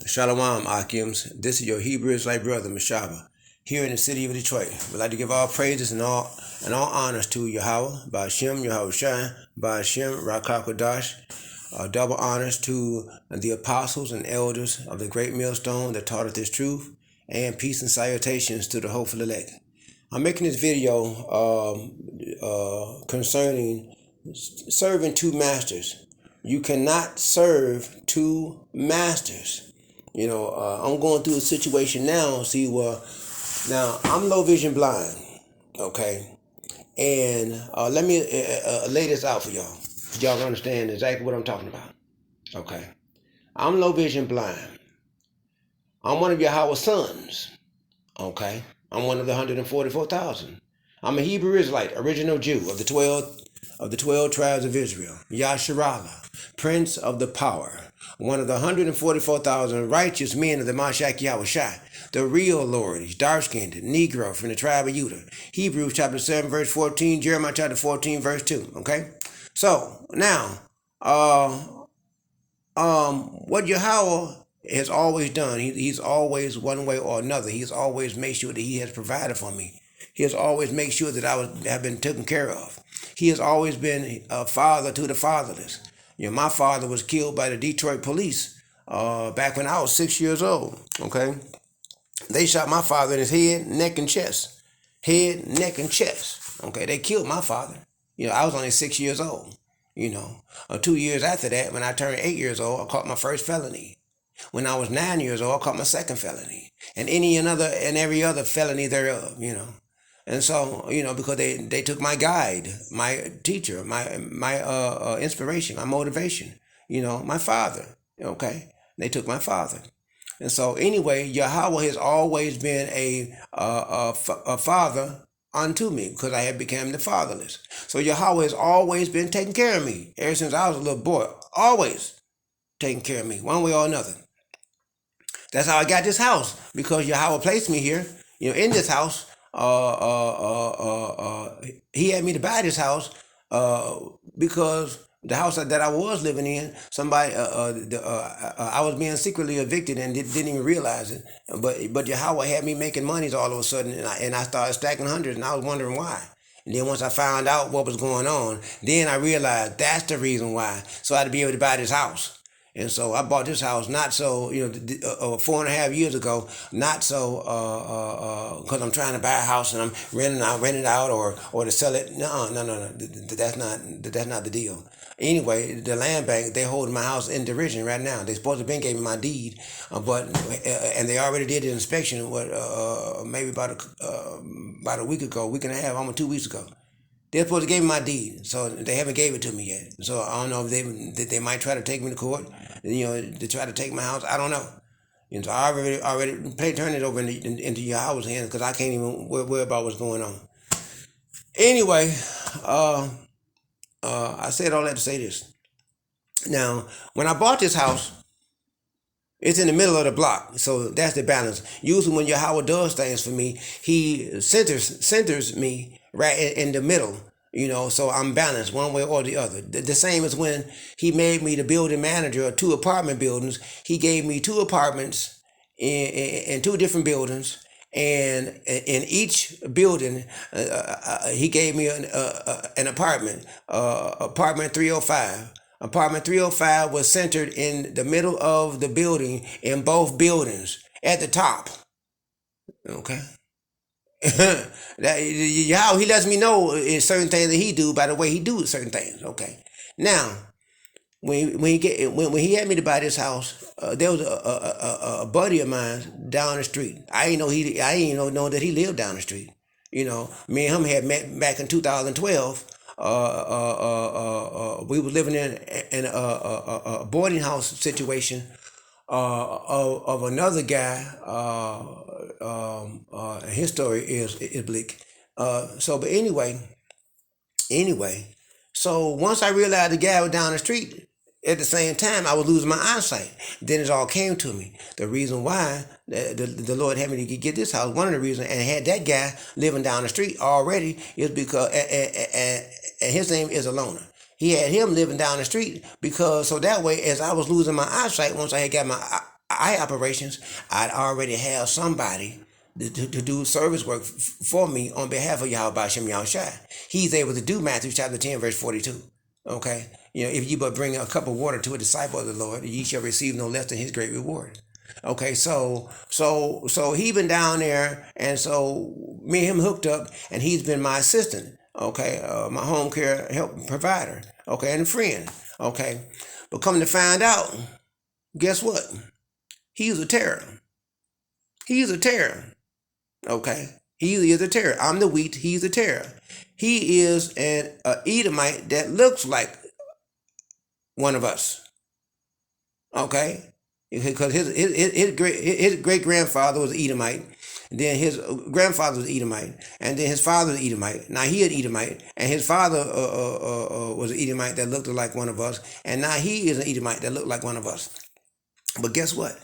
Shalom, Akims. This is your Hebrew Israelite brother, Mashaba, here in the city of Detroit. We'd like to give all praises and all honors to Yahweh, Ba'ashem, Yahweh Shai, Ba'ashem, Rakakodash. Double honors to the apostles and elders of the great millstone that taught us this truth, and peace and salutations to the hopeful elect. I'm making this video concerning serving two masters. You cannot serve two masters. I'm going through a situation now. Now I'm low vision blind, okay, and let me lay this out for y'all, so y'all can understand exactly what I'm talking about. Okay, I'm low vision blind. I'm one of Yahweh's sons. Okay, I'm one of the 144,000. I'm a Hebrew Israelite, original Jew of the 12 tribes of Israel. Yasharallah, Prince of the Power, one of the 144,000 righteous men of the Mashiach Yahweh Shai, the real Lord. He's dark-skinned, Negro from the tribe of Judah. Hebrews chapter 7, verse 14, Jeremiah chapter 14, verse 2. Okay? So, now, what Yahweh has always done, he's always one way or another, he's always made sure that he has provided for me. He has always made sure that I have been taken care of. He has always been a father to the fatherless. My father was killed by the Detroit police back when I was 6 years old. Okay, they shot my father in his head, neck, and chest. Head, neck, and chest. Okay, they killed my father. I was only 6 years old. 2 years after that, when I turned 8 years old, I caught my first felony. When I was 9 years old, I caught my second felony, and every other felony thereof. And so, because they took my guide, my teacher, my inspiration, my motivation, my father. Okay, they took my father. And so anyway, Yahweh has always been a father unto me, because I have become the fatherless. So Yahweh has always been taking care of me ever since I was a little boy. Always taking care of me, one way or another. That's how I got this house, because Yahweh placed me here, in this house. He had me to buy this house because the house that I was living in, I was being secretly evicted and didn't even realize it. But Yahweh had me making monies all of a sudden, and I started stacking hundreds, and I was wondering why. And then once I found out what was going on, then I realized that's the reason why. So I had to be able to buy this house. And so I bought this house not so, 4.5 years ago, not so because I'm trying to buy a house and I'm rent it out or to sell it. No. That's not the deal. Anyway, the land bank, they're holding my house in derision right now. They supposed to have been gave me my deed, and they already did the inspection. Maybe about a week ago, week and a half, almost 2 weeks ago. They're supposed to give me my deed, so they haven't gave it to me yet. So I don't know if they might try to take me to court, to try to take my house. I don't know. So I already turned it over into Yahweh's hands, because I can't even worry about what's going on. Anyway, I said all that to say this. Now, when I bought this house, it's in the middle of the block, so that's the balance. Usually when Yahweh does things for me, he centers me right in the middle, so I'm balanced one way or the other. The same as when he made me the building manager of 2 apartment buildings. He gave me 2 apartments in 2 different buildings, and in each building, he gave me an apartment, apartment 305. Apartment 305 was centered in the middle of the building in both buildings at the top. Okay. How he lets me know is certain things that he do by the way he do certain things. Okay. Now, when he had me to buy this house, there was a buddy of mine down the street. I didn't know that he lived down the street. Me and him had met back in 2012. We were living in a boarding house situation of another guy. His story is bleak. But anyway, so once I realized the guy was down the street, at the same time I was losing my eyesight. Then it all came to me. The reason why the Lord had me to get this house, one of the reasons, and had that guy living down the street already, is because and his name is Alona. He had him living down the street because so that way, as I was losing my eyesight, once I had got my eye operations, I'd already have somebody to do service work for me on behalf of Yahweh Hashem Yahushai. He's able to do Matthew chapter 10, verse 42. Okay? If you but bring a cup of water to a disciple of the Lord, ye shall receive no less than his great reward. Okay, so he been down there, and so me and him hooked up, and he's been my assistant. Okay, my home care help provider. Okay, and a friend. Okay, but come to find out, guess what? He's a terror. He's a terror. Okay, he is a terror. I'm the wheat. He's a terror. He is an Edomite that looks like one of us. Okay. Because his great grandfather was Edomite, and then his grandfather was Edomite, and then his father was Edomite. Now he an Edomite, and his father was an Edomite that looked like one of us, and now he is an Edomite that looked like one of us. But guess what?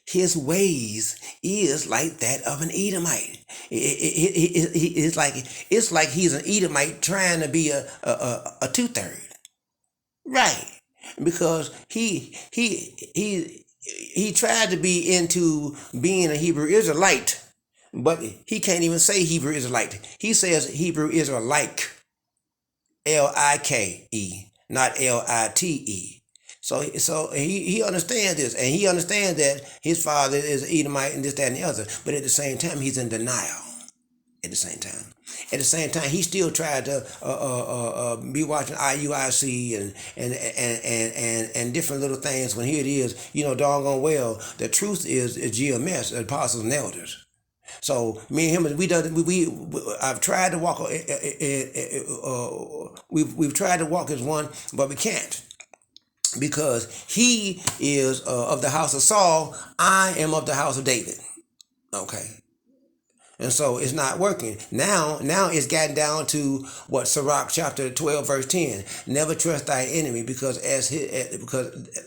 His ways is like that of an Edomite. It's like he's an Edomite trying to be a 2/3, right? Because he tried to be into being a Hebrew Israelite, but he can't even say Hebrew Israelite. He says Hebrew Israelite, Like, not Lite. So he understands this, and he understands that his father is an Edomite and this, that, and the other. But at the same time, he's in denial. At the same time, he still tried to be watching IUIC and different little things. When here it is, doggone well, the truth is GMS, apostles and elders. So me and him, I've tried to walk. We've tried to walk as one, but we can't. Because he is of the house of Saul, I am of the house of David. Okay. And so it's not working. Now it's gotten down to what Sirach chapter 12 verse 10. Never trust thy enemy, because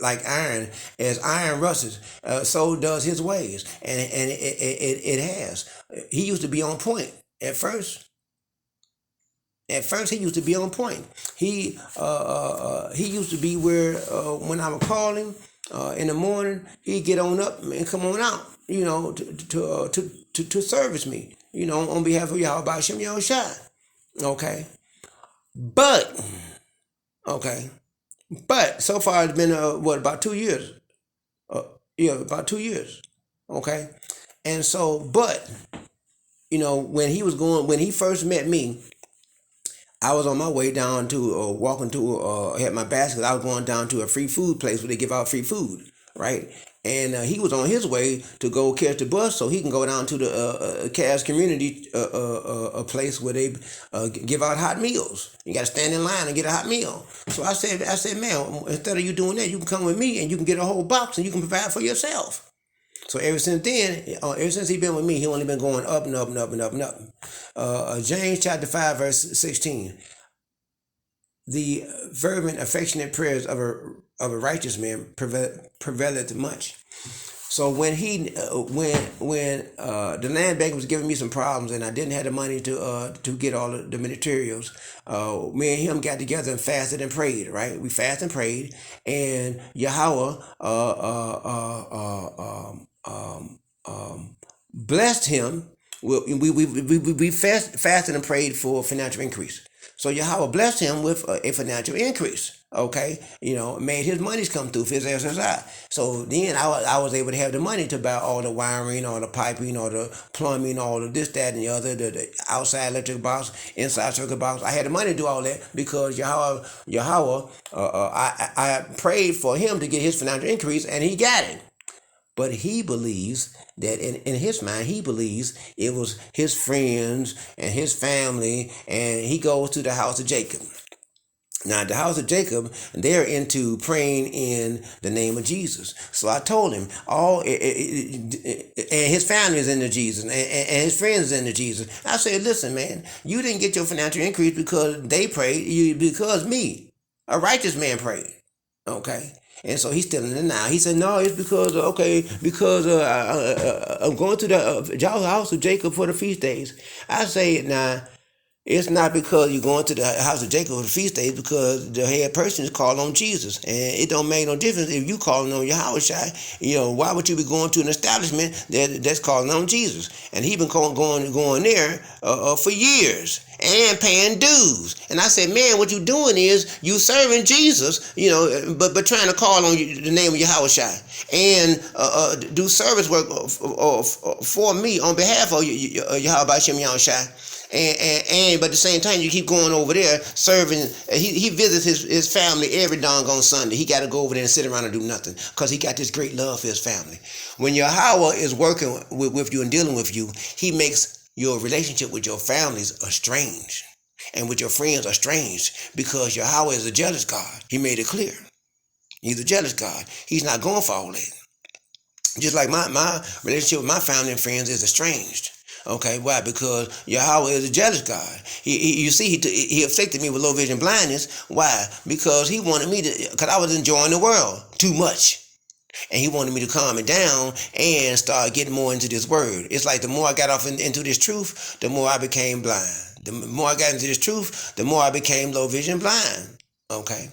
like iron, as iron rusts, so does his ways. And it has. He used to be on point at first. At first, he used to be on point. He used to be where when I would call him in the morning, he'd get on up and come on out, to service me, on behalf of Yahweh Hashem Yahushai. Okay, but so far it's been about 2 years. About 2 years. Okay, and so when he first met me, I was on my way down to walking to had my basket. I was going down to a free food place where they give out free food, right? And he was on his way to go catch the bus so he can go down to the Cass Community a place where they give out hot meals. You got to stand in line and get a hot meal. So I said, man, instead of you doing that, you can come with me and you can get a whole box and you can provide for yourself. So ever since he's been with me, he only been going up and up and up and up and up. James chapter 5 verse 16. The fervent, affectionate prayers of a righteous man prevaileth much. So when the land bank was giving me some problems and I didn't have the money to get all of the materials, me and him got together and fasted and prayed. Right, we fasted and prayed, and Yahweh blessed him. We fasted and prayed for financial increase. So Yahweh blessed him with a financial increase. Okay, made his monies come through for his SSI. So then I was able to have the money to buy all the wiring, all the piping, all the plumbing, all the this, that, and the other, the outside electric box, inside circuit box. I had the money to do all that because Yahweh, I prayed for him to get his financial increase, and he got it. But he believes that in his mind, he believes it was his friends and his family, and he goes to the house of Jacob. Now, the house of Jacob, they're into praying in the name of Jesus. So I told him, and his family is into Jesus, and his friends is into Jesus. I said, listen, man, you didn't get your financial increase because they prayed, because me, a righteous man, prayed. Okay? And so he's still in denial. He said, no, it's because I'm going to the house of Jacob for the feast days. I say, nah, It's not because you're going to the house of Jacob for the feast days, because the head person is calling on Jesus. And it don't make no difference if you calling on Yahweh Shai. Why would you be going to an establishment that's calling on Jesus? And he been going there for years and paying dues. And I said, man, what you doing is you serving Jesus, but trying to call on the name of Yahweh Shai and do service work for me on behalf of Yahweh Shem Yahweh Shai. But at the same time, you keep going over there serving. He visits his family every doggone Sunday. He got to go over there and sit around and do nothing because he got this great love for his family. When Yahweh is working with you and dealing with you, he makes your relationship with your families estranged and with your friends estranged, because Yahweh is a jealous God. He made it clear. He's a jealous God. He's not going for all that. Just like my relationship with my family and friends is estranged. Okay, why? Because Yahweh is a jealous God. He afflicted me with low vision blindness. Why? Because he wanted me to, because I was enjoying the world too much. And he wanted me to calm it down and start getting more into this word. It's like the more I got off into this truth, the more I became blind. The more I got into this truth, the more I became low vision blind. Okay.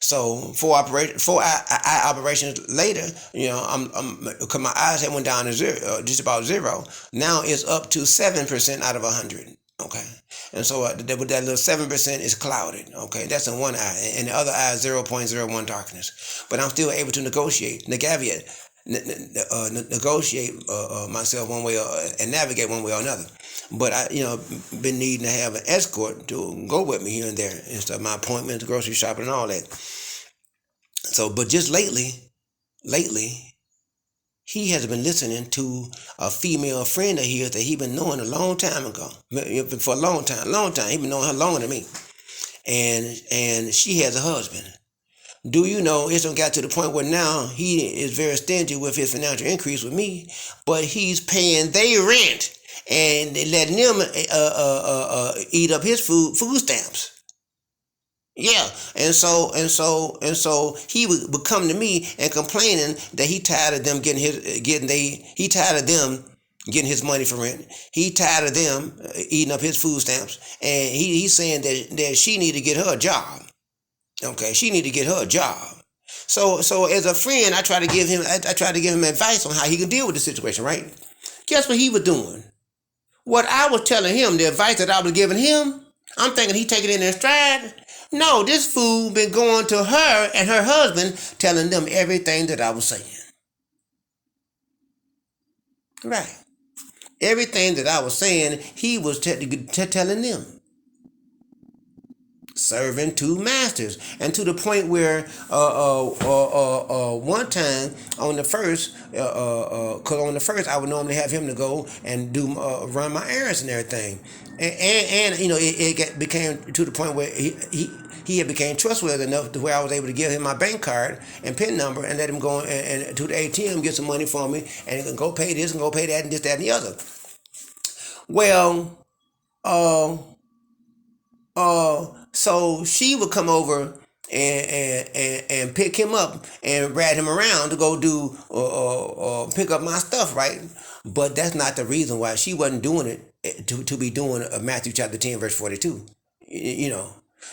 So 4 eye operations later, because my eyes had went down to zero, just about zero. Now it's up to 7% out of 100. Okay, and so with that little 7% is clouded. Okay, that's in one eye, and the other eye is 0.01 darkness. But I'm still able to negotiate myself one way and navigate one way or another. But I, been needing to have an escort to go with me here and there and stuff. My appointments, grocery shopping, and all that. So, but just lately, he has been listening to a female friend of his that he been knowing a long time ago. For a long time. He been knowing her longer than me. And she has a husband. Do you know, it's got to the point where now he is very stingy with his financial increase with me, but he's paying their rent and letting them eat up his food stamps. Yeah, and so he would come to me and complaining that he tired of them he tired of them getting his money for rent. He tired of them eating up his food stamps, and he's saying that she need to get her a job. Okay, she need to get her a job. So as a friend, I try to give him advice on how he can deal with the situation. Right? Guess what he was doing? What I was telling him, the advice that I was giving him, I'm thinking he taking it in their stride. No, this fool been going to her and her husband, telling them everything that I was saying. Right. Everything that I was saying, he was telling them. Serving two masters. And to the point where one time on the first, because on the first I would normally have him to go and do run my errands and everything. And it became to the point where he had became trustworthy enough to where I was able to give him my bank card and PIN number and let him go and to the ATM, get some money for me, and go pay this and go pay that and this, that, and the other. Well, so she would come over and pick him up and ride him around to go do pick up my stuff, right? But that's not the reason why. She wasn't doing it to be doing Matthew chapter 10 verse 42.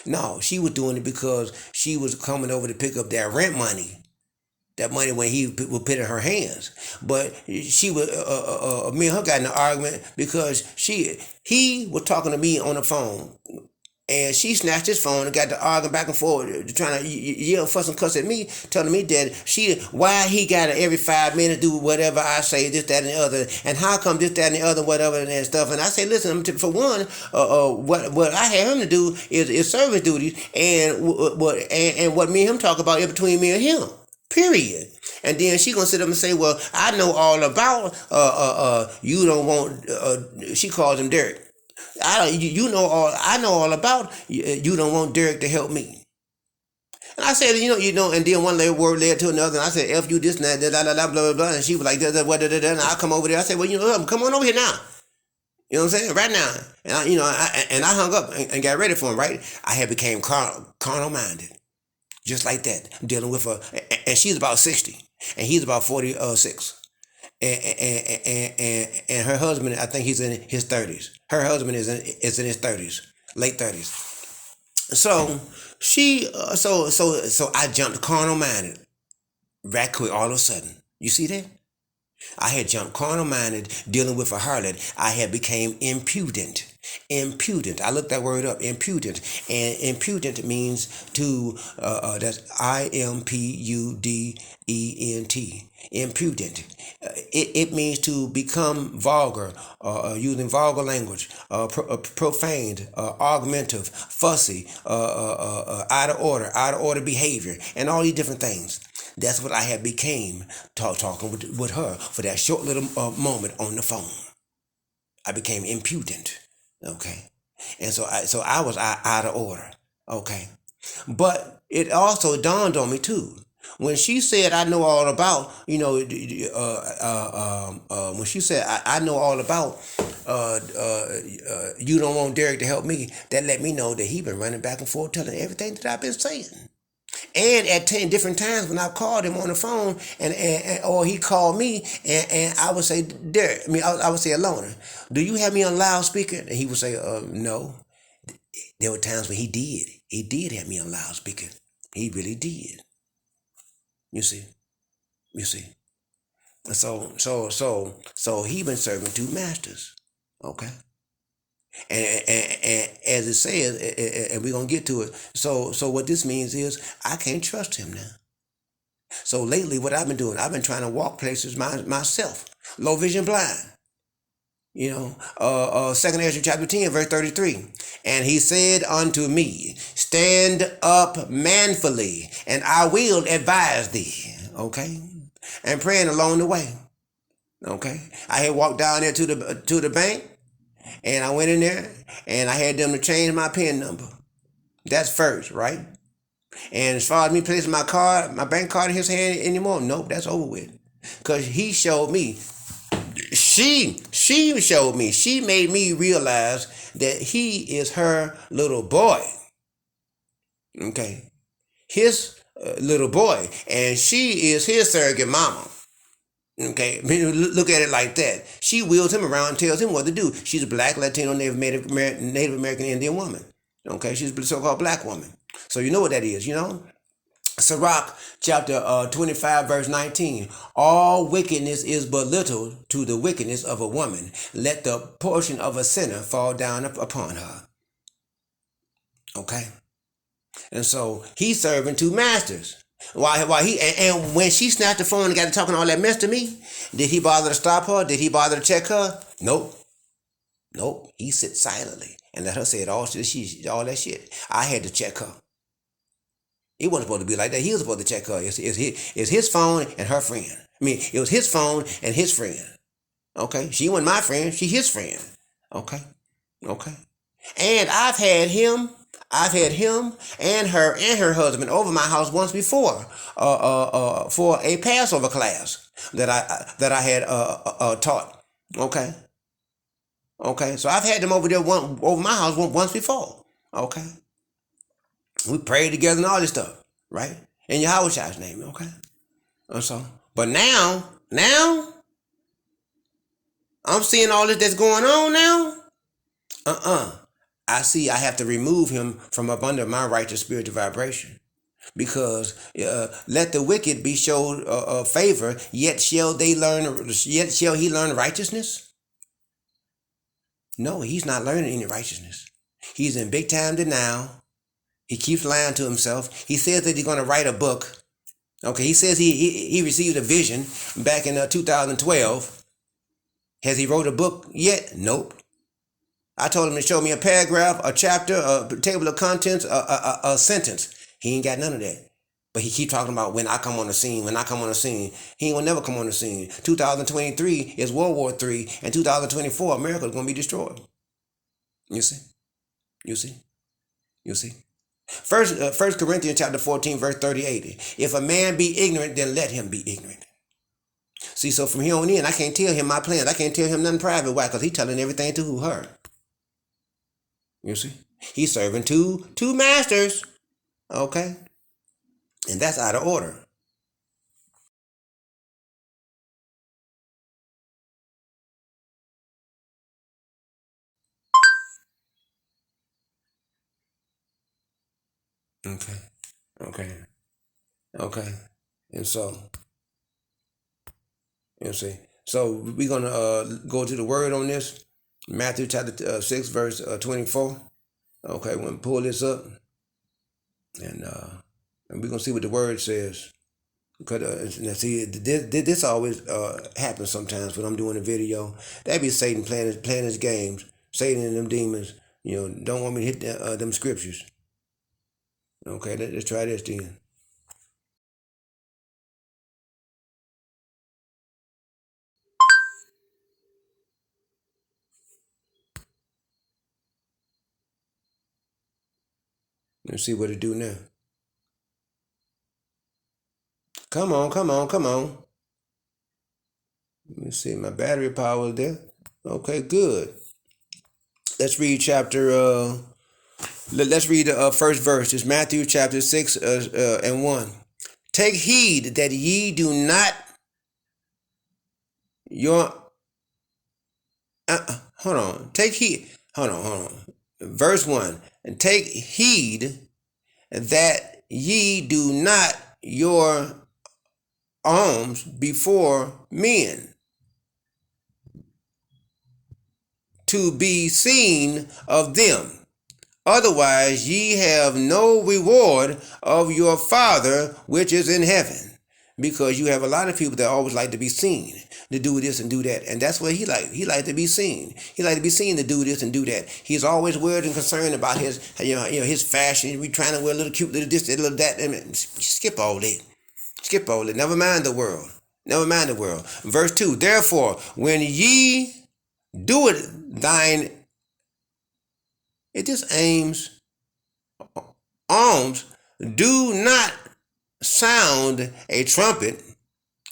No, she was doing it because she was coming over to pick up that rent money. That money when he would put in her hands. But she would, me and her got in an argument because he was talking to me on the phone. And she snatched his phone and got to arguing back and forth, trying to yell, fuss, and cuss at me, telling me that why he got to every 5 minutes do whatever I say, this, that, and the other, and how come this, that, and the other, whatever, and stuff. And I say, listen, for one, what I had him to do is service duties, and what me and him talk about is between me and him. Period. And then she gonna sit up and say, well, I know all about you don't want. She calls him Derek. I know all about you don't want Derek to help me. And I said, and then one word led to another, and I said, F you this and that, blah, blah, blah, blah, blah, and she was like, and I come over there, I said, well, come on over here now. You know what I'm saying? Right now. And I hung up and got ready for him, right? I had became carnal minded. Just like that. Dealing with her, and she's about 60, and he's about 46. and her husband, I think he's in his 30s. Her husband is in his 30s, late 30s. So so I jumped carnal minded right quick all of a sudden. You see that? I had jumped carnal minded dealing with a harlot. I had became impudent. Impudent. I looked that word up. Impudent. And impudent means to that's IMPUDENT. Impudent. It means to become vulgar, using vulgar language, profaned, augmentative, fussy, out of order behavior, and all these different things. That's what I had became talking with her for that short little moment on the phone. I became impudent. Okay. And so I was out of order. Okay. But it also dawned on me too. When she said, I know all about, when she said, I know all about, you don't want Derek to help me, that let me know that he been running back and forth telling everything that I've been saying. And at 10 different times when I called him on the phone and or he called me and I would say, Derek, I would say, Alona, do you have me on loudspeaker? And he would say, no. There were times when he did. He did have me on loudspeaker. He really did. You see? You see? So he been serving two masters. Okay? And as it says, and we're gonna get to it. So what this means is I can't trust him now. So lately, what I've been doing, I've been trying to walk places myself, low vision blind. Second Ezra chapter 10, verse 33. And he said unto me, stand up manfully, and I will advise thee. Okay, and praying along the way. Okay, I had walked down there to the bank. And I went in there and I had them to change my PIN number. That's first, right? And as far as me placing my bank card in his hand anymore, nope, that's over with. Because he showed me, she showed me, she made me realize that he is her little boy. Okay. His little boy. And she is his surrogate mama. Okay, look at it like that. She wheels him around and tells him what to do. She's a black, Latino, Native American Indian woman. Okay, she's a so-called black woman. So you know what that is, Sirach chapter 25 verse 19. All wickedness is but little to the wickedness of a woman. Let the portion of a sinner fall down upon her. Okay. And so he's serving two masters. Why he and when she snatched the phone and got to talking all that mess to me, did he bother to stop her? Did he bother to check her? Nope. He sits silently and let her say it all that shit. I had to check her. He wasn't supposed to be like that. He was supposed to check her. It's his phone and her friend. It was his phone and his friend. Okay? She wasn't my friend. She his friend. Okay? And I've had him and her husband over my house once before for a Passover class that I had taught. Okay. So I've had them over there over my house once before. Okay. We prayed together and all this stuff, right? In Yahweh's name. Okay. But now I'm seeing all this that's going on now. I see I have to remove him from up under my righteous spiritual vibration. Because let the wicked be showed favor, yet shall he learn righteousness? No, he's not learning any righteousness. He's in big time denial. He keeps lying to himself. He says that he's going to write a book. Okay, he says he received a vision back in 2012. Has he wrote a book yet? Nope. I told him to show me a paragraph, a chapter, a table of contents, a sentence. He ain't got none of that. But he keep talking about when I come on the scene. He ain't gonna never come on the scene. 2023 is World War III, and 2024, America is gonna be destroyed. You see? First Corinthians chapter 14, verse 38. If a man be ignorant, then let him be ignorant. See, so from here on in, I can't tell him my plans. I can't tell him nothing private. Why? Because he's telling everything to her. You see? He's serving two masters. Okay? And that's out of order. Okay. Okay. Okay. And so, you see. So we're gonna go to the word on this. Matthew chapter 6, verse 24. Okay, we're gonna pull this up, and uh, and we're gonna see what the word says. Cause now see, this always happens sometimes when I'm doing a video. That be Satan playing his games. Satan and them demons, don't want me to hit them scriptures. Okay, let's try this then. Let's see what it do now. Come on, come on, come on. Let me see, my battery power is there. Okay, good. Let's read chapter. Let's read the first verse. It's Matthew chapter 6 and 1. Take heed that ye do not your hold on. Take heed. Hold on. Verse 1. And take heed that ye do not your alms before men to be seen of them. Otherwise, ye have no reward of your Father which is in heaven. Because you have a lot of people that always like to be seen, to do this and do that. And that's what he like. He like to be seen. He like to be seen to do this and do that. He's always worried and concerned about his, his fashion. We trying to wear a little cute, little this, little that. And skip all that. Skip all that. Never mind the world. Never mind the world. Verse 2. Therefore, when ye do it thine, it just aims alms, do not sound a trumpet,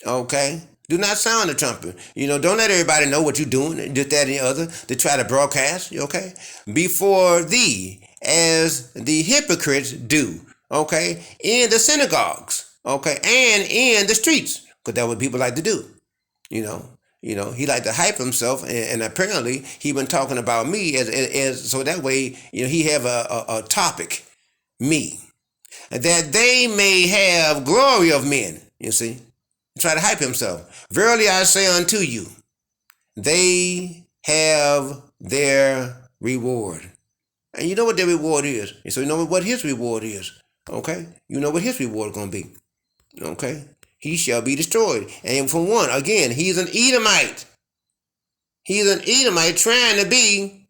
okay? Do not sound a trumpet. Don't let everybody know what you're doing, this, that, and the other, to try to broadcast, okay? Before thee, as the hypocrites do, okay? In the synagogues, okay? And in the streets, because that's what people like to do, you know. He like to hype himself, and apparently he been talking about me as so that way, he have a topic, me, that they may have glory of men. You see, try to hype himself. Verily I say unto you, they have their reward. And you know what their reward is. And so you know what his reward is. Okay, you know what his reward gonna be. Okay, he shall be destroyed. And for one, again, he's an Edomite. He's an Edomite trying to be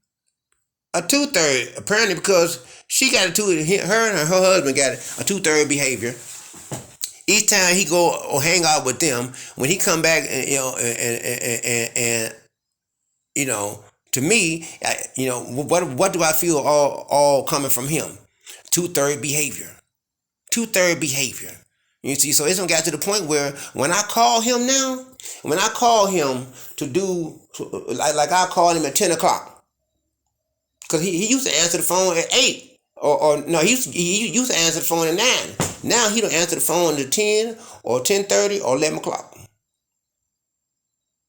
a 2/3, apparently, because she got her and her husband got a 2/3 behavior. Each time he go or hang out with them, when he come back, and to me, what do I feel all coming from him? 2/3 behavior. 2/3 behavior. You see, so it's gonna get to the point where when I call him to do, like I call him at 10 o'clock, because he used to answer the phone at 8, or no, he used to answer the phone at 9. Now he don't answer the phone at 10 or 10:30 or 11 o'clock.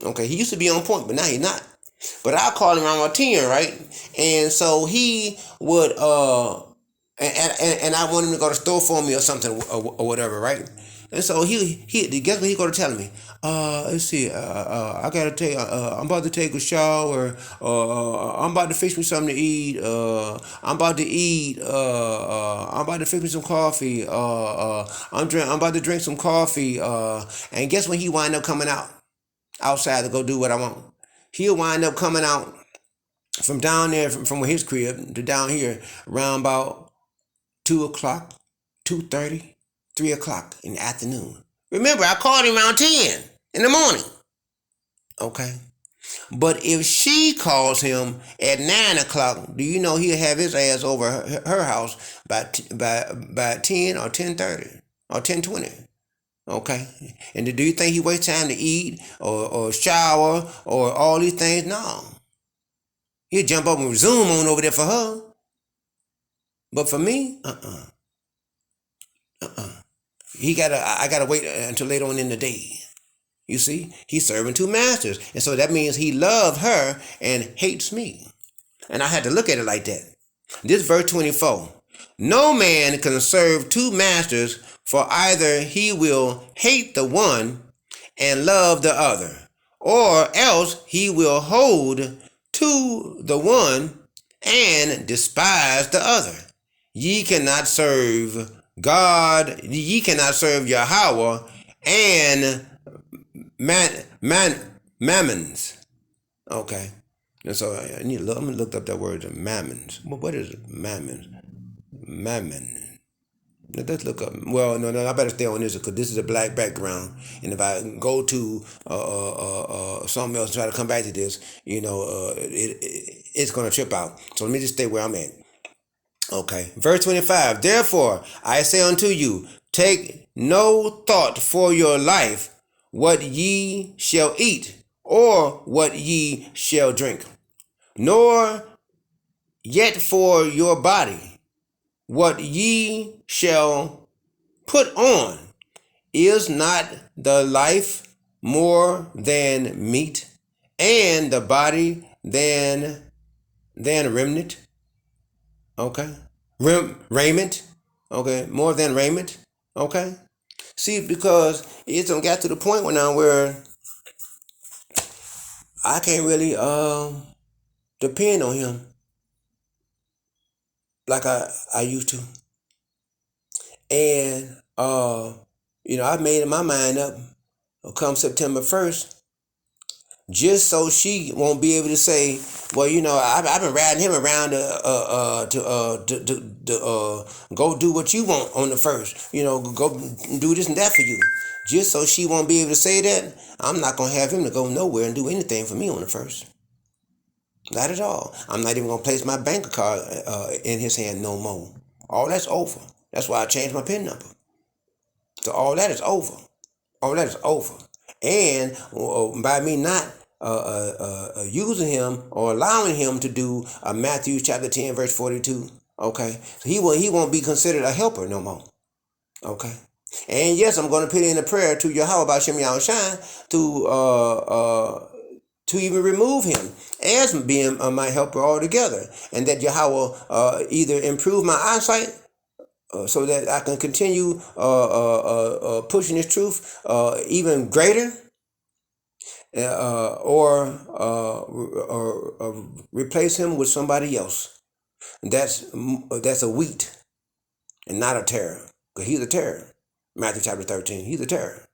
Okay, he used to be on point, but now he's not. But I'll call him around 10, right? And so he would and I want him to go to the store for me or something, or whatever, right? And so he guess what he go to tell me? Let's see. I gotta take. I'm about to take a shower. I'm about to fix me something to eat. I'm about to eat. I'm about to fix me some coffee. I'm about to drink some coffee. And guess when he wind up coming outside to go do what I want? He'll wind up coming out from down there, from his crib to down here, around about 2 o'clock, 2:30, 3 o'clock in the afternoon. Remember, I called him around 10 in the morning. Okay? But if she calls him at 9 o'clock, do you know he'll have his ass over her house by 10 or 10:30 or 10:20? Okay? And do you think he wastes time to eat or shower or all these things? No. He'll jump up and zoom on over there for her. But for me, I gotta wait until later on in the day. You see, he's serving two masters, and so that means he loves her and hates me. And I had to look at it like that. This verse 24. No man can serve two masters, for either he will hate the one and love the other, or else he will hold to the one and despise the other. Ye cannot serve God, ye cannot serve Yahweh and mammons. Okay. And so I need to look, I'm gonna look up that word mammons. What is mammons? Mammon. Let's look up. Well, no, I better stay on this because this is a black background, and if I go to something else and try to come back to this, it's gonna trip out. So let me just stay where I'm at. Okay, verse 25. Therefore, I say unto you, take no thought for your life, what ye shall eat, or what ye shall drink, nor yet for your body, what ye shall put on. Is not the life more than meat, and the body than remnant? Okay. Raiment. Okay. More than raiment. Okay. See, because it's got to the point now where I can't really depend on him like I used to. And I made my mind up come September 1st, just so she won't be able to say, well, I've been riding him around to go do what you want on the 1st, go do this and that for you. Just so she won't be able to say that, I'm not going to have him to go nowhere and do anything for me on the 1st. Not at all. I'm not even going to place my bank card in his hand no more. All that's over. That's why I changed my PIN number. So all that is over. All that is over. And by me not using him or allowing him to do Matthew chapter 10 verse 42, okay, so he won't be considered a helper no more. Okay. And yes, I'm going to put in a prayer to Yahweh about Shem Yahushua to even remove him as being my helper altogether, and that Yahweh either improve my eyesight so that I can continue pushing this truth even greater, or replace him with somebody else. That's a wheat and not a terror, because he's a terror. Matthew chapter 13, he's a terror.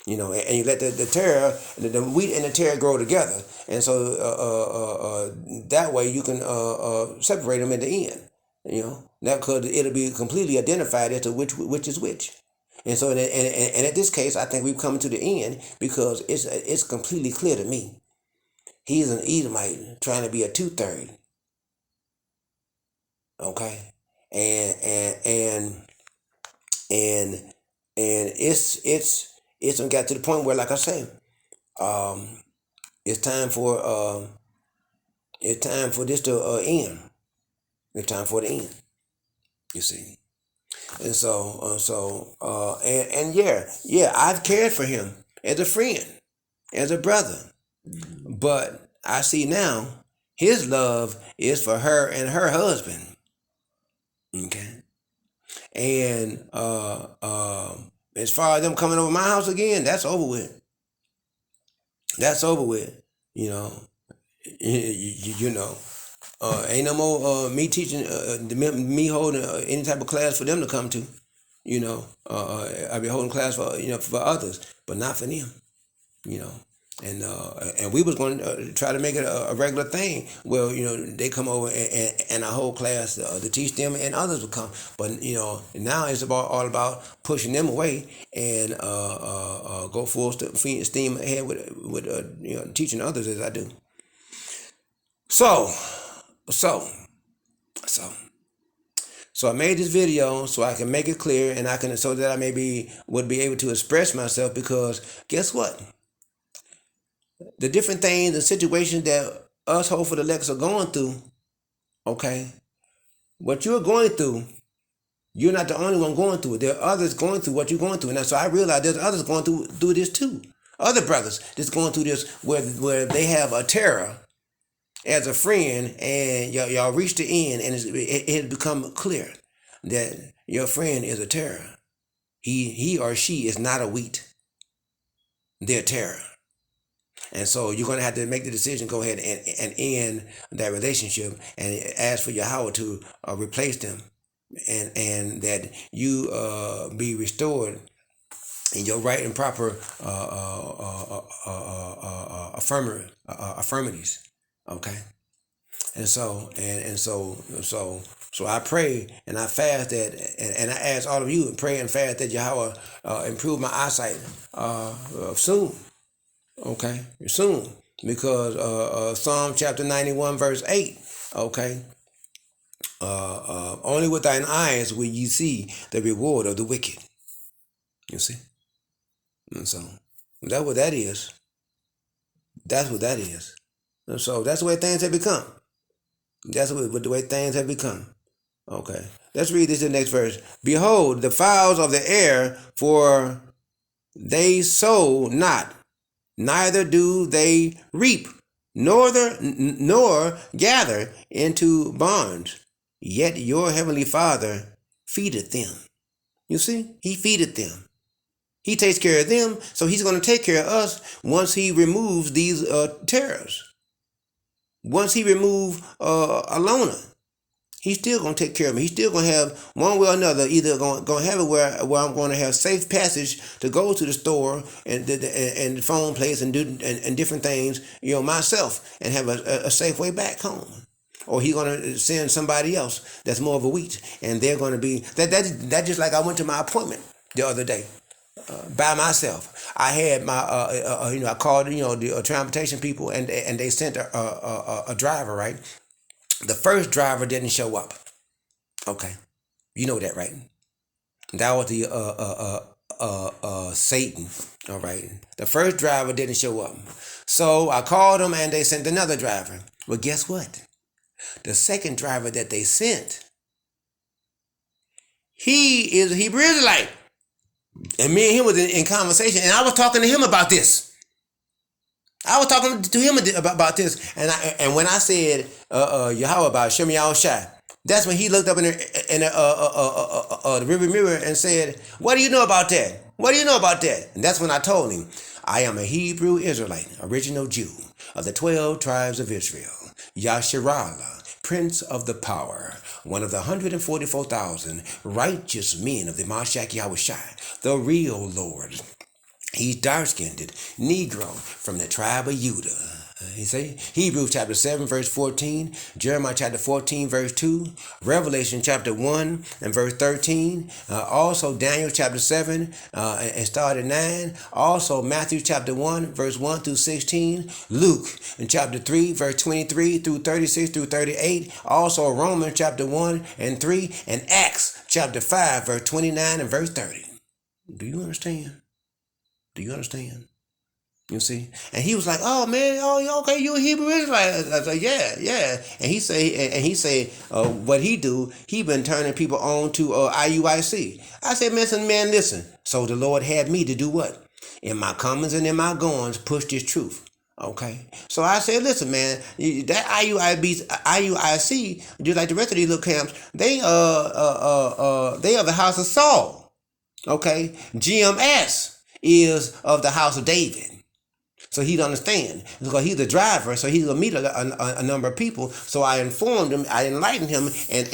And you let the terror, the wheat and the terror grow together, and so that way you can separate them at the end. That could it'll be completely identified as to which is which. And so, and at this case, I think we've come to the end because it's completely clear to me. He's an Edomite trying to be a 2/3. Okay, and it's got to the point where, like I say, it's time for this to end. It's time for the end. You see. And and yeah, I've cared for him as a friend, as a brother. But I see now his love is for her and her husband. Okay. And as far as them coming over my house again, that's over with. That's over with. You know. Ain't no more me teaching, me holding any type of class for them to come to. I be holding class for for others, but not for them. And we was going to try to make it a regular thing. Well, they come over and I hold class to teach them, and others would come. But now it's all about pushing them away and go full steam ahead with teaching others as I do. So I made this video so I can make it clear, and so that I would be able to express myself, because guess what? The different things and situations that us Hopeful Elects are going through, okay, what you're going through, you're not the only one going through it. There are others going through what you're going through. And so I realize there's others going through this too. Other brothers that's going through this where they have a terror as a friend, and y'all reach the end, and it has become clear. that your friend is a terror. He or she is not a wheat. They're terror. And so you're going to have to make the decision, go ahead and end that relationship and ask for Yahweh to replace them, and that you be restored in your right and proper affirmities. Okay. And so I pray and I fast that, and I ask all of you and pray and fast that Yahweh improve my eyesight soon. Okay, soon, because Psalm chapter 91 verse 8. Okay, only with thine eyes will you see the reward of the wicked. You see, and so that's what that is. That's what that is. And so that's the way things have become. That's what the way things have become. Okay. Let's read this in the next verse. Behold, the fowls of the air, for they sow not, neither do they reap, nor gather into barns. Yet your heavenly Father feedeth them. You see, he feedeth them. He takes care of them, so he's going to take care of us once he removes these terrors. Once he removes Alona, he's still going to take care of me. He's still going to have, one way or another, either going to have it where I'm going to have safe passage to go to the store and the phone place and do and different things, myself, and have a safe way back home. Or he's going to send somebody else that's more of a wheat, and they're going to be that just like I went to my appointment the other day. By myself, I had my, I called, the transportation people, and they sent a driver, right? The first driver didn't show up. Okay, you know that, right? That was the Satan. All right, the first driver didn't show up, so I called them, and they sent another driver. Well, guess what? The second driver that they sent, he is a Hebrew Israelite. And me and him was in conversation, and I was talking to him about this. I was talking to him about this, and when I said Yahweh about Shem Yahweh Shai, that's when he looked up in the river mirror and said, "What do you know about that? What do you know about that?" And that's when I told him, "I am a Hebrew Israelite, original Jew of the 12 tribes of Israel, Yasharallah, Prince of the Power, one of the 144,000 righteous men of the Mashiach Yahushai, the real Lord. He's dark-skinned, Negro from the tribe of Judah." You see, Hebrews chapter 7 verse 14, Jeremiah chapter 14 verse 2, Revelation chapter 1 and verse 13, also Daniel chapter 7 and start at 9, also Matthew chapter 1 verse 1 through 16, Luke in chapter 3 verse 23 through 36 through 38, also Romans chapter 1 and 3, and Acts chapter 5 verse 29 and verse 30. Do you understand? Do you understand? You see, and he was like, "Oh man, oh okay, you a Hebrew Israelite?" I said, "Yeah." And he say, what he do? He been turning people on to IUIC. I said, "Man, listen." So the Lord had me to do what? In my comings and in my goings, push this truth. Okay, so I said, "Listen, man, that IUIC, just like the rest of these little camps, they are the house of Saul. Okay, GMS is of the house of David." So he'd understand, because he's the driver, so he's gonna meet a number of people. So I informed him, I enlightened him, and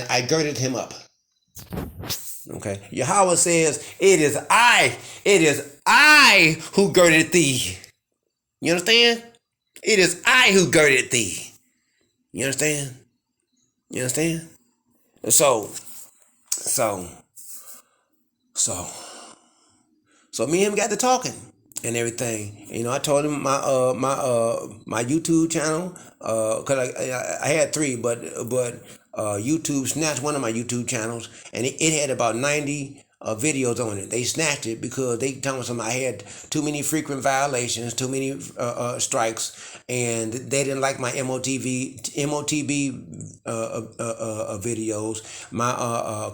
I girded him up. Okay, Yahweh says, it is I who girded thee. You understand? It is I who girded thee. You understand? You understand? So me and him got to talking and everything. I told him my YouTube channel, because I had 3, but YouTube snatched one of my YouTube channels, and it had about 90 videos on it. They snatched it because they told me I had too many frequent violations, too many strikes, and they didn't like my MOTB videos. My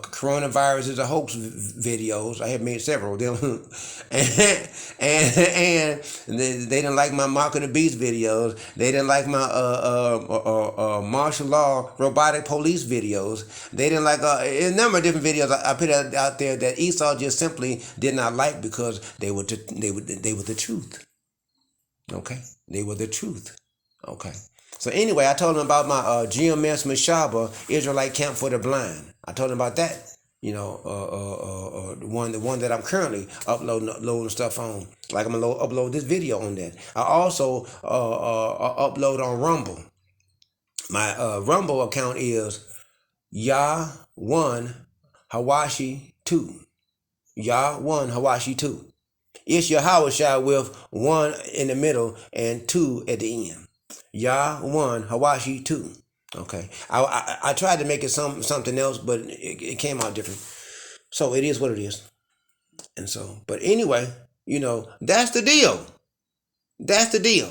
coronavirus is a hoax videos. I have made several of them, and they didn't like my Mark of the Beast videos. They didn't like my martial law robotic police videos. They didn't like a number of different videos I put out there that Esau just simply did not like because they were the truth. Okay, they were the truth. Okay. So anyway, I told him about my GMS Mashaba Israelite Camp for the Blind. I told him about that. You know, the one that I'm currently uploading stuff on. Like I'm gonna upload this video on that. I also upload on Rumble. My Rumble account is Yah1 Hawashi 2. Yah1 Hawashi 2. It's Yahawashai with 1 in the middle and 2 at the end. Yah1 Hawashi 2. Okay. I tried to make it something else, but it came out different. So it is what it is. And so, but anyway, you know, that's the deal. That's the deal.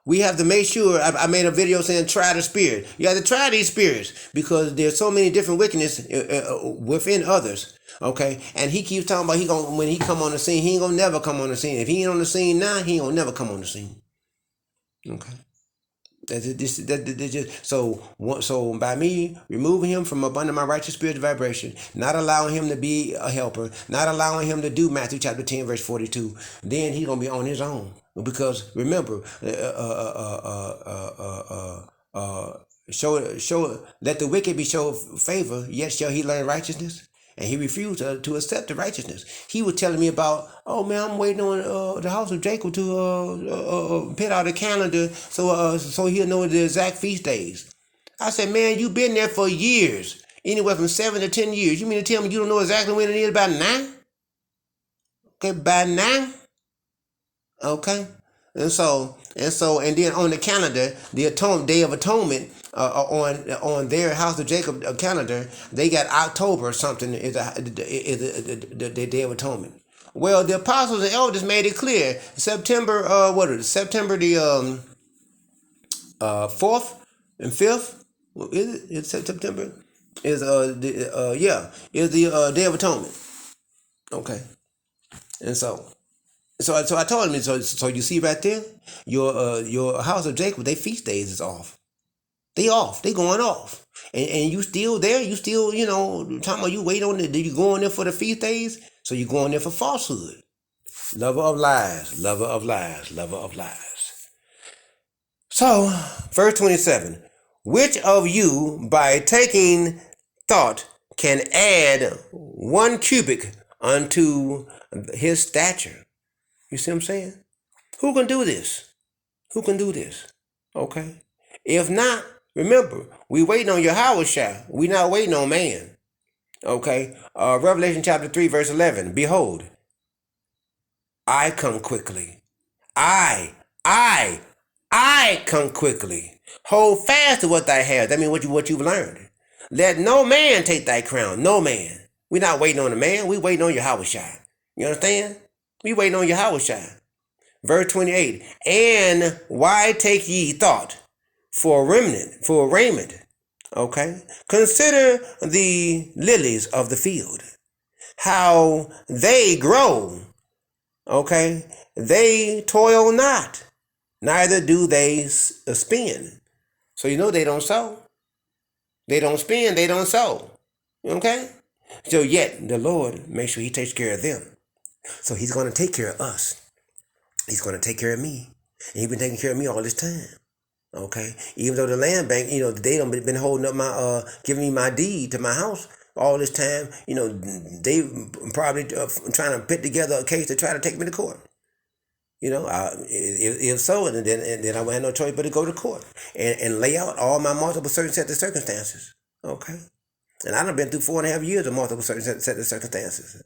We have to make sure. I made a video saying try the spirit. You have to try these spirits because there's so many different wickedness within others. Okay, and he keeps talking about when he come on the scene, he ain't gonna never come on the scene. If he ain't on the scene now, he ain't gonna never come on the scene. Okay. So by me removing him from up under my righteous spirit vibration, not allowing him to be a helper, not allowing him to do Matthew chapter 10 verse 42, then he's gonna be on his own. Because remember, let the wicked be shown favor, yet shall he learn righteousness. And he refused to accept the righteousness. He was telling me about, oh man, I'm waiting on the house of Jacob to put out a calendar so he'll know the exact feast days. I said, man, you've been there for years, anywhere from 7 to 10 years. You mean to tell me you don't know exactly when it is by now? Okay, by now. Okay, and then on the calendar, the Day of Atonement on their House of Jacob calendar, they got October or something is the Day of Atonement. Well, the apostles and elders made it clear. September September the 4th and 5th. Is it? It's September. Is is the Day of Atonement. Okay, and so I told him, so you see right there, your House of Jacob, their feast days is off. They off. They going off. And you still there? You still, talking about you wait on it. Did you go in there for the feast days? So you going there for falsehood. Lover of lies, lover of lies, lover of lies. So, verse 27. Which of you, by taking thought, can add 1 cubit unto his stature? You see what I'm saying? Who can do this? Who can do this? Okay. If not, remember, we waiting on Yahawashai. We not waiting on man. Okay. Revelation chapter 3, verse 11. Behold, I come quickly. I come quickly. Hold fast to what thy hast. That means what you've learned. Let no man take thy crown. No man. We not waiting on a man. We waiting on Yahawashai. You understand? We waiting on Yahawashai. Verse 28. And why take ye thought for raiment? Okay. Consider the lilies of the field, how they grow. Okay. They toil not, neither do they spin. So they don't sow. They don't spin. They don't sow. Okay. So yet the Lord makes sure he takes care of them. So he's going to take care of us. He's going to take care of me. And he's been taking care of me all this time. Okay? Even though the land bank, they don't been holding up my, giving me my deed to my house all this time. They probably trying to put together a case to try to take me to court. If so, then I would have no choice but to go to court and lay out all my multiple certain set of circumstances. Okay? And I done been through 4.5 years of multiple certain set of circumstances.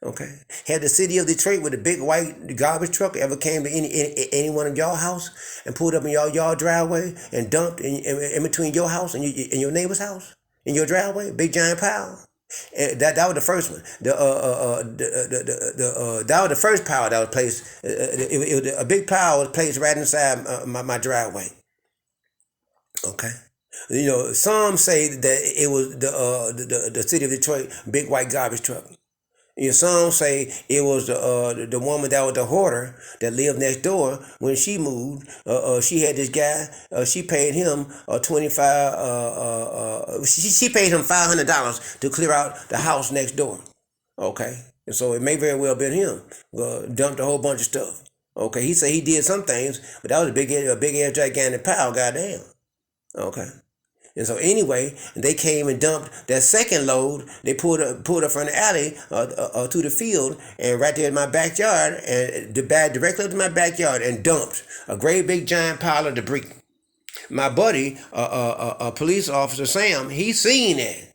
Okay. Had the city of Detroit with a big white garbage truck ever came to any one of y'all house and pulled up in y'all driveway and dumped in between your house and your neighbor's house in your driveway, big giant pile? That was the first one. That was the first power that was placed. A big power was placed right inside my driveway. Okay. Some say that it was the city of Detroit big white garbage truck. Some say it was the woman that was the hoarder that lived next door. When she moved, she had this guy. She paid him 25. She paid him $500 to clear out the house next door. Okay, and so it may very well been him. Dumped a whole bunch of stuff. Okay, he said he did some things, but that was a big ass gigantic pile. Goddamn. Okay. And so anyway, they came and dumped that second load. They pulled up from the alley to the field, and right there in my backyard, and directly up to my backyard, and dumped a great big giant pile of debris. My buddy, a police officer, Sam, he's seen that.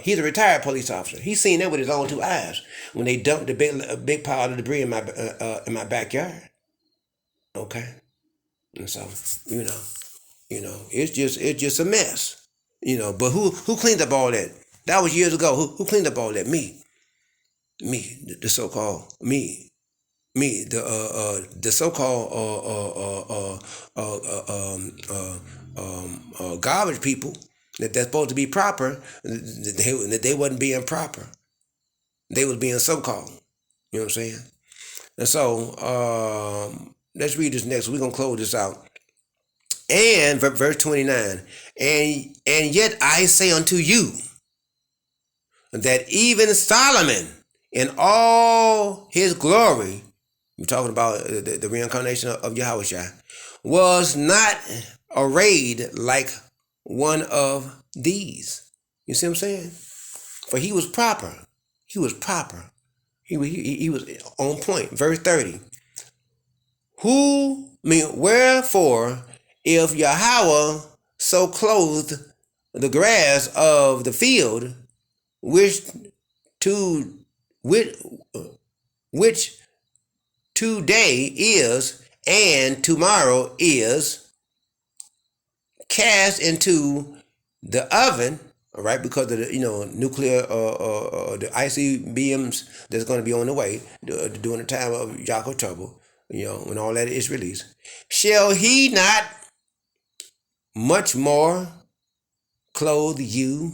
He's a retired police officer. He's seen that with his own two eyes when they dumped the big pile of debris in my backyard. Okay, and so it's just a mess. But who cleaned up all that? That was years ago. Who cleaned up all that? Me, the so-called me, the so-called garbage people that's supposed to be proper. They wasn't being proper. They was being so-called. You know what I'm saying? And so let's read this next. We're gonna close this out. And verse 29, and yet I say unto you that even Solomon in all his glory, we're talking about the reincarnation of Yahushua, was not arrayed like one of these. You see what I'm saying? For he was proper. He was proper. He was on point. Verse 30. Wherefore, if Yahweh so clothed the grass of the field, which today is and tomorrow is cast into the oven, all right, because of the nuclear the ICBMs that's going to be on the way during the time of Yaakov trouble, when all that is released, shall he not much more clothe you?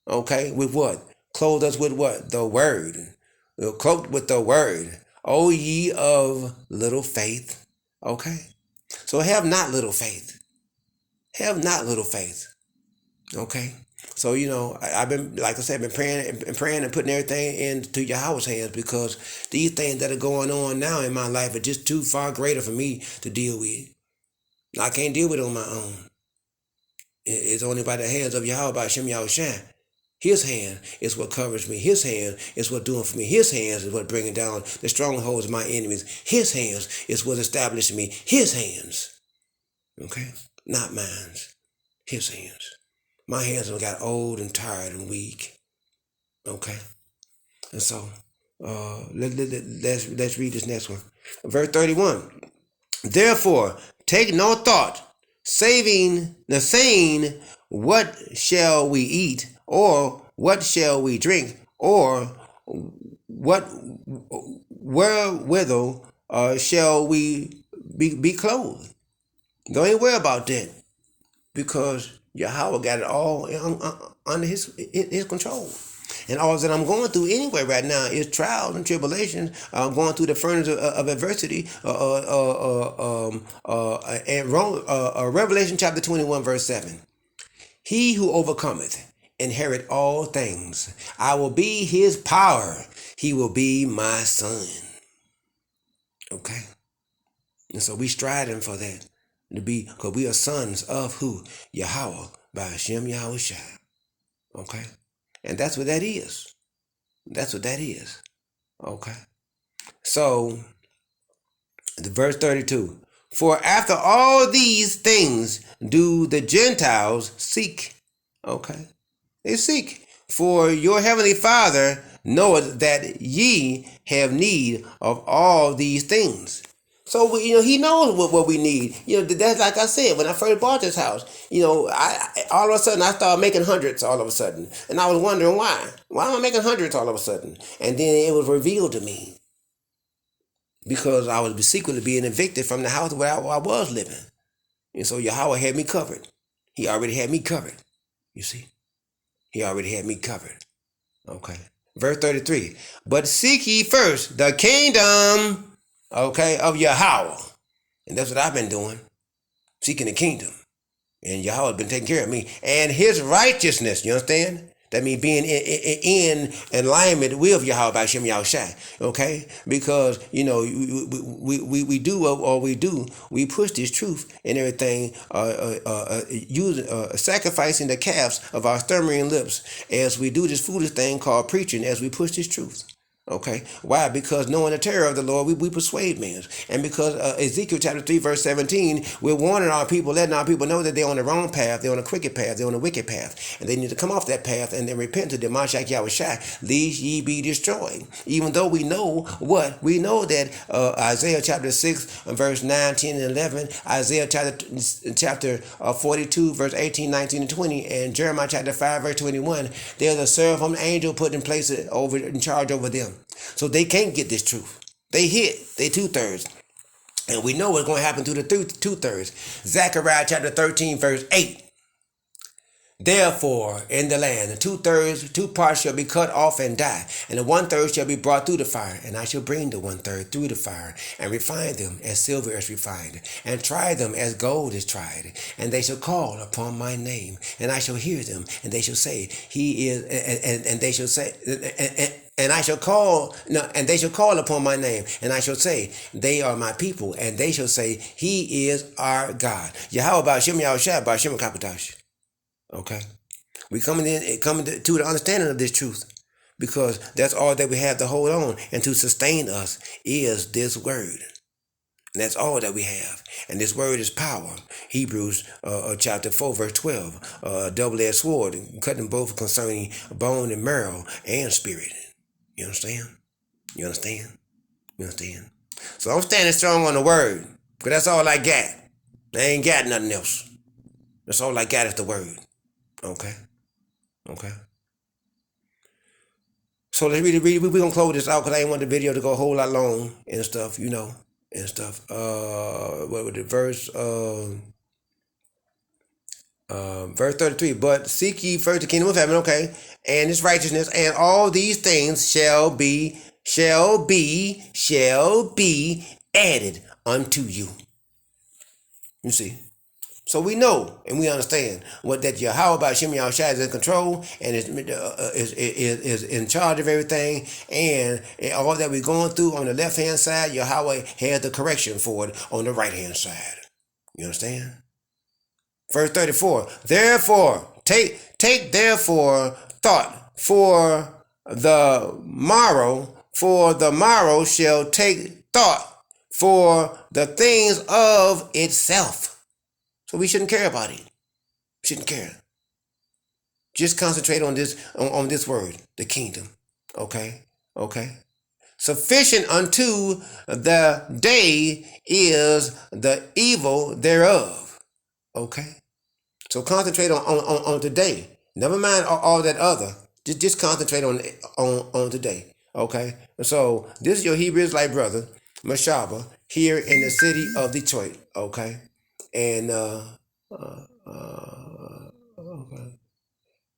Okay, with what? Clothe us with what? The word. Cloaked with the word. O ye of little faith. Okay? So have not little faith. Have not little faith. Okay? So, I've been, like I said, been praying and putting everything into Yahweh's hands, because these things that are going on now in my life are just too far greater for me to deal with. I can't deal with it on my own. It's only by the hands of Yahweh, by Hashem Yahushua. His hand is what covers me. His hand is what doing for me. His hands is what bringing down the strongholds of my enemies. His hands is what establishing me. His hands. Okay? Not mine. His hands. My hands have got old and tired and weak. Okay? And so, let's read this next one. Verse 31. Therefore, take no thought, saying, what shall we eat, or what shall we drink, or wherewithal shall we be clothed? Don't even worry about that, because Yahweh got it all under his control. And all that I'm going through anyway right now is trials and tribulations. I'm going through the furnace of adversity. And Revelation chapter 21, verse 7. He who overcometh inherit all things. I will be his power. He will be my son. Okay? And so we striving for that. Because we are sons of who? Yahweh, by Hashem Yahushua. Okay? And that's what that is. That's what that is. Okay? So, the verse 32. For after all these things do the Gentiles seek. Okay? They seek. For your heavenly Father knoweth that ye have need of all these things. So he knows what we need. That's like I said when I first bought this house. I all of a sudden I started making hundreds all of a sudden, and I was wondering why. Why am I making hundreds all of a sudden? And then it was revealed to me because I was secretly being evicted from the house where I was living, and so Yahweh had me covered. He already had me covered. You see, he already had me covered. Okay. Verse 33. But seek ye first the kingdom, of Yahweh. And that's what I've been doing. Seeking the kingdom. And Yahweh has been taking care of me. And his righteousness, you understand? That means being in alignment with Yahweh by Shem Yahushai. Okay? Because, we do what we do. We push this truth and everything, sacrificing the calves of our stammering lips as we do this foolish thing called preaching as we push this truth. Okay, why? Because knowing the terror of the Lord, we persuade men. And because Ezekiel chapter 3, verse 17, we're warning our people, letting our people know that they're on the wrong path, they're on a crooked path, they're on a wicked path, and they need to come off that path and then repent to the Mashiach Yahushua, lest ye be destroyed. Even though we know what? We know that Isaiah chapter 6, verse 9, 10, and 11, Isaiah chapter 42, verse 18, 19, and 20, and Jeremiah chapter 5, verse 21, there's a seraphim angel put in place in charge over them. So they can't get this truth. They 2/3. And we know what's going to happen to the 2/3. Zechariah chapter 13, verse 8. Therefore, in the land, the 2/3, 2 parts shall be cut off and die, and the 1/3 shall be brought through the fire. And I shall bring the 1/3 through the fire, and refine them as silver is refined, and try them as gold is tried. And they shall call upon my name, and I shall hear them, and they shall say, He is, and they shall say, and I shall call, no, and they shall call upon my name, and I shall say, they are my people, and they shall say, He is our God. Yahweh Ba'Shem Yahushua Ba'Shem Kapatash. Okay, we coming to the understanding of this truth, because that's all that we have to hold on and to sustain us is this word. And that's all that we have. And this word is power. Hebrews chapter 4, verse 12. Double-edged sword, cutting both concerning bone and marrow and spirit. You understand? You understand? You understand? So I'm standing strong on the word, because that's all I got. I ain't got nothing else. That's all I got is the word. Okay? Okay? So let's read. We're going to close this out because I didn't want the video to go a whole lot long and stuff, and stuff. What was the verse? Verse 33. But seek ye first the kingdom of heaven, okay, and its righteousness, and all these things shall be added unto you. You see? So we know and we understand that Yahweh Ba'Shem Yahushua is in control and is in charge of everything, and all that we're going through on the left hand side, Yahweh has the correction for it on the right hand side. You understand? Verse 34. Therefore, take therefore thought for the morrow shall take thought for the things of itself. So we shouldn't care about it. We shouldn't care. Just concentrate on this word, the kingdom. Okay? Okay? Sufficient unto the day is the evil thereof. Okay? So concentrate on today. Never mind all that other. Just concentrate on today. Okay? So this is your Hebrew Israelite brother, Mashaba, here in the city of Detroit. Okay? And okay.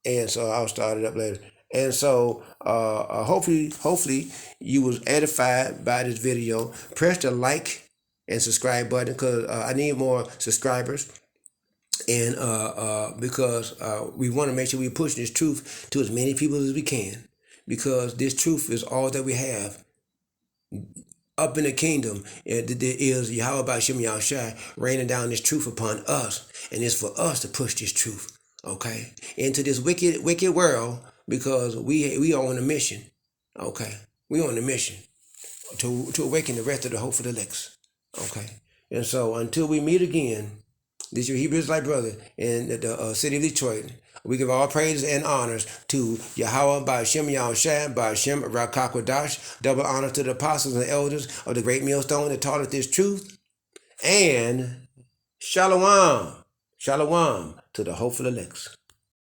And so I'll start it up later. And so hopefully you was edified by this video. Press the like and subscribe button, because I need more subscribers. And because we want to make sure we push this truth to as many people as we can, because this truth is all that we have. Up in the kingdom, there is Yahweh Ba'Shem Yahushua raining down this truth upon us, and it's for us to push this truth, okay, into this wicked world, because we are on a mission, okay, we on a mission to awaken the rest of the hopeful elects, okay, and so until we meet again, this is your Hebrew Israelite brother in the city of Detroit, We give all praises and honors to Yahweh by Hashem Yahushua by Hashem Rakakwadash. Double honor to the apostles and elders of the great millstone that taught us this truth. And shalom, shalom to the hopeful elects.